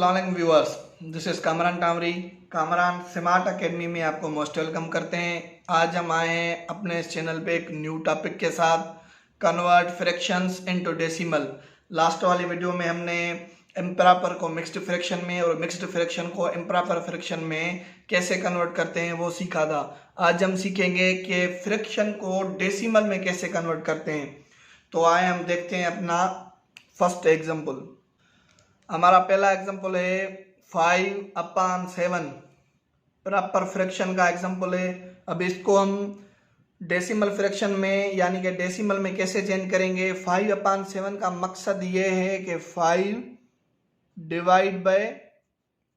अस्सलाम वालेकुम viewers, this is Kamran Tamri. Kamran smart academy में आपको मोस्ट वेलकम करते हैं। आज हम आए हैं अपने इस चैनल पे एक न्यू टॉपिक के साथ, convert fractions into decimal. Last वाली वीडियो में हमने इम्प्रॉपर को मिक्स्ड फ्रैक्शन में और मिक्स्ड फ्रैक्शन को इम्प्रॉपर फ्रैक्शन में कैसे कन्वर्ट करते हैं वो सीखा था। आज हम सीखेंगे कि फ्रैक्शन को डेसिमल में कैसे कन्वर्ट करते हैं। तो आए हम देखते हैं अपना फर्स्ट एग्जाम्पल। हमारा पहला एग्जाम्पल है 5/7 प्रॉपर फ्रैक्शन का एग्जाम्पल है। अब इसको हम डेसिमल फ्रैक्शन में यानी कि डेसिमल में कैसे चेंज करेंगे। 5/7 का मकसद ये है कि 5 डिवाइड बाय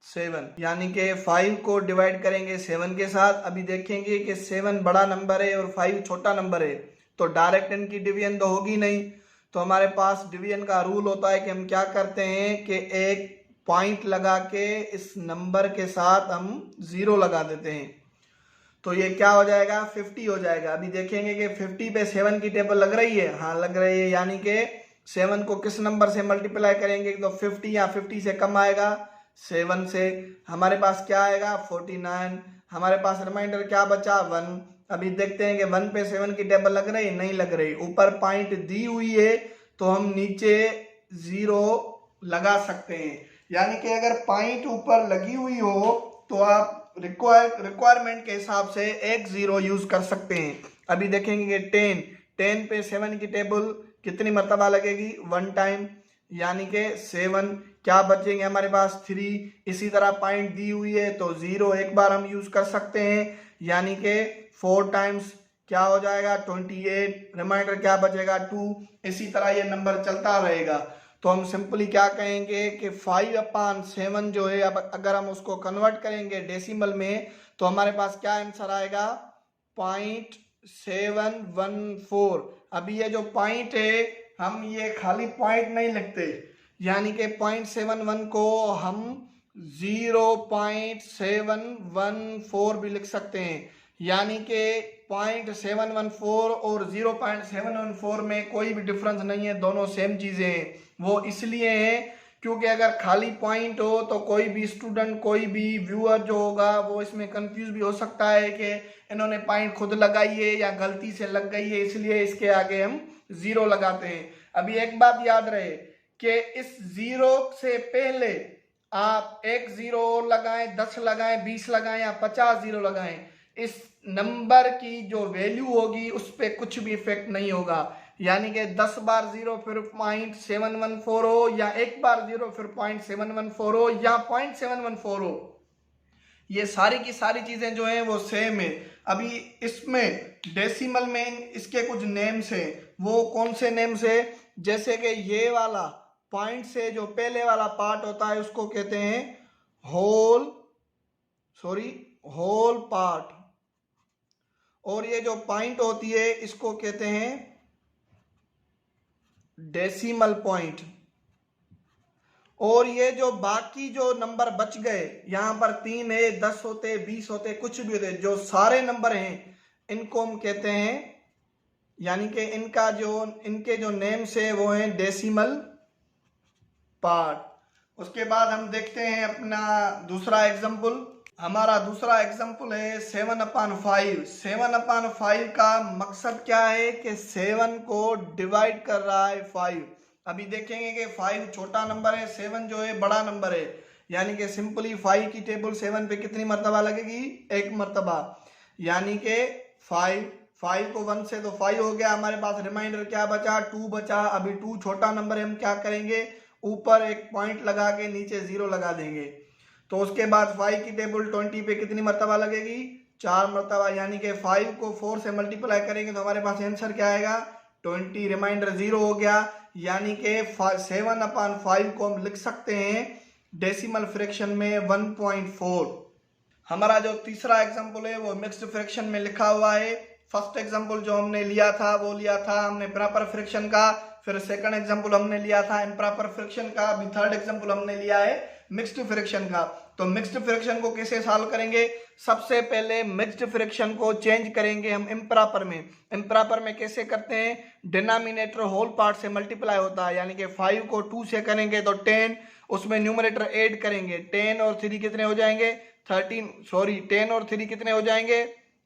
7 यानी कि 5 को डिवाइड करेंगे 7 के साथ। अभी देखेंगे कि 7 बड़ा नंबर है और 5 छोटा नंबर है, तो डायरेक्ट इनकी डिवीजन तो होगी नहीं। तो हमारे पास डिवीजन का रूल होता है कि हम क्या करते हैं कि एक पॉइंट लगा के इस नंबर के साथ हम 0 लगा देते हैं, तो ये क्या हो जाएगा 50 हो जाएगा। अभी देखेंगे कि 50 पे 7 की टेबल लग रही है, हाँ लग रही है, यानी कि 7 को किस नंबर से मल्टीप्लाई करेंगे तो 50 या 50 से कम आएगा 7 से। हमारे पास क्या आएगा 49। हमारे पास रिमाइंडर क्या बचा 1। अभी देखते हैं कि 1 पे 7 की टेबल लग रही नहीं लग रही। ऊपर पॉइंट दी हुई है तो हम नीचे 0 लगा सकते हैं, यानी कि अगर पॉइंट ऊपर लगी हुई हो तो आप रिक्वायरमेंट के हिसाब से एक 0 यूज कर सकते हैं। अभी देखेंगे कि 10 पे 7 की टेबल कितनी मरतबा लगेगी 1 टाइम, यानी कि 7। क्या बचेंगे हमारे पास 3। इसी तरह पॉइंट दी हुई है तो 0 एक बार हम यूज कर सकते हैं, यानी कि 4 टाइम्स क्या हो जाएगा 28। रिमाइंडर क्या बचेगा 2। इसी तरह ये नंबर चलता रहेगा। तो हम सिंपली क्या कहेंगे कि 5/7 जो है, अब अगर हम उसको कन्वर्ट करेंगे डेसिमल में तो हमारे पास क्या आंसर आएगा 0.714। अभी ये जो पॉइंट है हम ये खाली पॉइंट नहीं लिखते, यानी कि 0.71 को हम 0.714 भी लिख सकते हैं, यानी कि 0.714 और 0.714 में कोई भी डिफरेंस नहीं है, दोनों सेम चीजें हैं। वो इसलिए है क्योंकि अगर खाली पॉइंट हो तो कोई भी स्टूडेंट कोई भी व्यूअर जो होगा वो इसमें कंफ्यूज भी हो सकता है कि इन्होंने पॉइंट खुद लगाई है या गलती से लग गई है, इसलिए इसके आगे हम 0 लगाते हैं। अभी एक बात याद रहे कि इस 0 से पहले आप एक 0 और लगाएं, 10 लगाएं, 20 लगाएं या 50 0 लगाएं, इस नंबर की जो वैल्यू होगी उस पर कुछ भी इफेक्ट नहीं होगा। यानी कि 10 बार 0 फिर 0.714 हो, या एक बार 0 फिर 0.714 हो, या 0.714 हो, ये सारी की सारी चीजें जो हैं वो सेम है। अभी इसमें डेसिमल में इसके कुछ नेम्स हैं। वो कौन से नेम्स है, जैसे कि ये वाला पॉइंट से जो पहले वाला पार्ट होता है उसको कहते हैं होल पार्ट, और ये जो पॉइंट होती है इसको कहते हैं डेसिमल पॉइंट। और ये जो बाकी जो नंबर बच गए, यहां पर 3 है, 10 होते, 20 होते, कुछ भी होते, जो सारे नंबर हैं इनको हम कहते हैं, यानी कि इनके जो नेम्स है वो हैं डेसिमल पार्ट। उसके बाद हम देखते हैं अपना दूसरा एग्जाम्पल। हमारा दूसरा एग्जाम्पल है 7/5। 7/5 का मकसद क्या है कि 7 को डिवाइड कर रहा है 5। अभी देखेंगे कि 5 छोटा नंबर है, 7 जो है बड़ा नंबर है, यानी कि सिंपली 5 की टेबल 7 पे कितनी मरतबा लगेगी एक मरतबा, यानी कि 5 को 1 से तो 5 हो गया। हमारे पास रिमाइंडर क्या बचा 2 बचा। अभी 2 छोटा नंबर है, हम क्या करेंगे ऊपर एक पॉइंट लगा के नीचे 0 लगा देंगे। तो उसके बाद 5 की टेबल 20 पे कितनी मरतबा लगेगी 4 मरतबा, यानी कि 5 को 4 से मल्टीप्लाई करेंगे तो हमारे पास आंसर क्या आएगा 20। रिमाइंडर 0 हो गया, यानी कि 7/5 को हम लिख सकते हैं डेसिमल फ्रैक्शन में 1.4। हमारा जो तीसरा एग्जांपल है वो मिक्स्ड फ्रैक्शन में लिखा हुआ है। फर्स्ट एग्जांपल जो हमने लिया था वो लिया था हमने प्रॉपर फ्रैक्शन का, फिर सेकंड एग्जांपल हमने लिया था इम्प्रॉपर फ्रैक्शन का, अभी थर्ड एग्जांपल हमने लिया है मिक्स्ड फ्रैक्शन का। तो मिक्स्ड फ्रैक्शन को कैसे सॉल्व करेंगे, सबसे पहले मिक्स्ड फ्रैक्शन को चेंज करेंगे हम इम्प्रॉपर में। इम्प्रॉपर में कैसे करते हैं, डिनोमिनेटर होल पार्ट से मल्टीप्लाई होता है, यानी कि 5 को 2 से करेंगे तो 10 उसमें न्यूमरेटर ऐड करेंगे, 10 और 3 कितने हो जाएंगे 13, सॉरी 10 और 3 कितने हो जाएंगे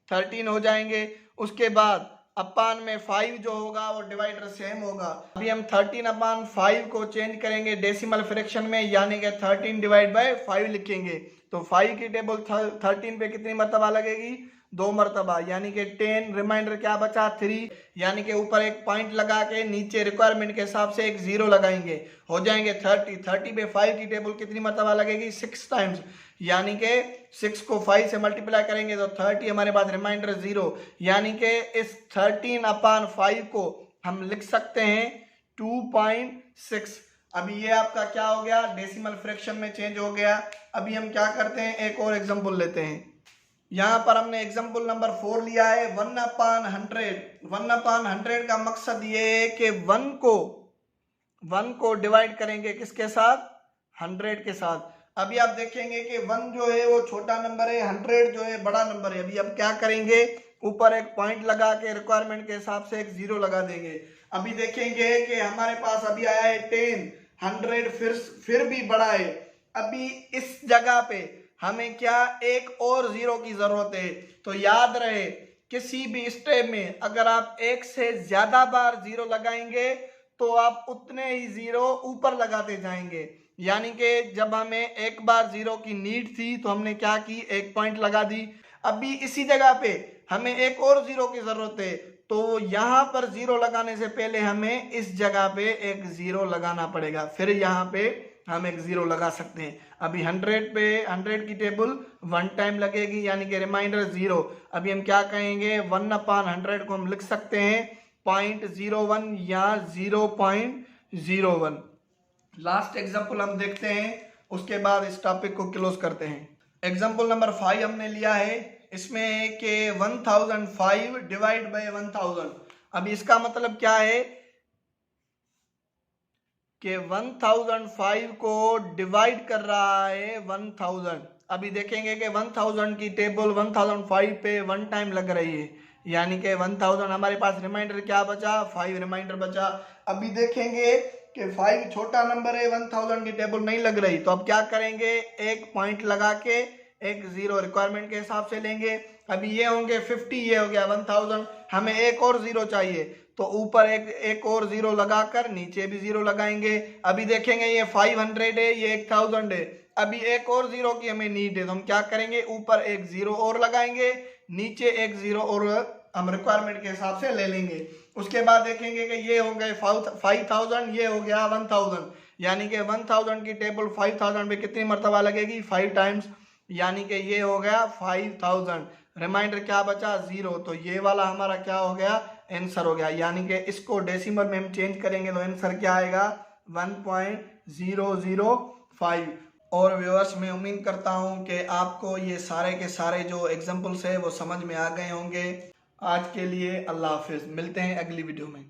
13 हो जाएंगे। उसके बाद अपान में 5 जो होगा वो डिवाइडर सेम होगा। अभी हम 13/5 को चेंज करेंगे डेसिमल फ्रैक्शन में, यानी कि 13 डिवाइड बाय 5 लिखेंगे। तो 5 की टेबल 13 पे कितनी मरतबा लगेगी 2 मरतबा, यानी कि 10, रिमाइंडर क्या बचा 3, यानी कि ऊपर एक पॉइंट लगा के नीचे रिक्वायरमेंट के हिसाब से एक 0 लगाएंगे, हो जाएंगे 30। 30 पे 5 की टेबल कितनी मरतबा लगेगी 6 टाइम्स, यानी कि 6 को 5 से मल्टीप्लाई करेंगे तो 30 हमारे पास रिमाइंडर 0, यानी कि इस 13/5 को हम लिख सकते हैं 2.6। अभी ये आपका क्या हो गया डेसिमल फ्रैक्शन में चेंज हो गया। अभी हम क्या करते हैं एक और एग्जांपल लेते हैं। यहां पर हमने एग्जांपल नंबर 4 लिया है 1/100। 1/100 का मकसद ये है कि 1 को डिवाइड करेंगे किसके साथ 100 के साथ। अभी आप देखेंगे कि 1 जो है वो छोटा नंबर है, 100 जो है बड़ा नंबर है। अभी अब क्या करेंगे ऊपर एक पॉइंट लगा के रिक्वायरमेंट के हिसाब से एक 0 लगा देंगे। अभी देखेंगे कि हमारे पास अभी आया है 10, 100 फिर भी बड़ा है। अभी इस जगह पे हमें क्या एक और 0 की जरूरत है। तो याद रहे किसी भी स्टेप में अगर आप एक से ज्यादा बार 0 लगाएंगे तो आप उतने ही 0 ऊपर लगाते जाएंगे। यानी कि जब हमें एक बार 0 की नीड थी तो हमने क्या की एक पॉइंट लगा दी। अभी इसी जगह पे हमें एक और 0 की जरूरत है, तो यहां पर 0 लगाने से पहले हमें इस जगह पे एक 0 लगाना पड़ेगा, फिर यहां पे हम एक 0 लगा सकते हैं। अभी 100 पे 100 की टेबल 1 टाइम लगेगी, यानी कि रिमाइंडर 0। अभी हम क्या कहेंगे 1/100 को हम लिख सकते हैं 0.01 या 0.01। लास्ट एग्जांपल हम देखते हैं, उसके बाद इस टॉपिक को क्लोज करते हैं। एग्जांपल नंबर 5 हमने लिया है, इसमें कि 1005 डिवाइड बाय 1000। अब इसका मतलब क्या है कि 1005 को डिवाइड कर रहा है 1000। अभी देखेंगे कि 1000 की टेबल 1005 पे 1 टाइम लग रही है, यानी कि 1000 हमारे पास रिमाइंडर क्या बचा 5 रिमाइंडर बचा। अभी देखेंगे कि 5 छोटा नंबर है, 1000 की टेबल नहीं लग रही, तो अब क्या करेंगे एक पॉइंट लगा के एक 0 रिक्वायरमेंट के हिसाब से लेंगे। अभी ये होंगे 50, ये हो गया 1000, हमें एक और 0 चाहिए तो ऊपर एक और 0 लगाकर नीचे भी 0 लगाएंगे। अभी देखेंगे ये 500 है, ये 1000 है। अभी एक और 0 की हमें नीड है तो हम क्या करेंगे ऊपर एक 0 और लगाएंगे, नीचे एक 0 और हम रिक्वायरमेंट के हिसाब से ले लेंगे। उसके बाद देखेंगे कि ये हो गए 5000, ये हो गया 1000, यानी कि 1000 की टेबल 5000 पे कितनी मरतबा लगेगी 5 टाइम्स, यानी कि ये हो गया 5000। रिमाइंडर क्या बचा 0, तो ये वाला हमारा क्या हो गया आंसर हो गया। यानी कि इसको डेसिमल में हम चेंज करेंगे तो आंसर क्या आएगा 1.005। और व्यूअर्स मैं उम्मीद करता हूं कि आपको ये सारे के सारे जो एग्जांपल्स है वो समझ में आ गए होंगे। आज के लिए अल्लाह हाफिज, मिलते हैं अगली वीडियो में।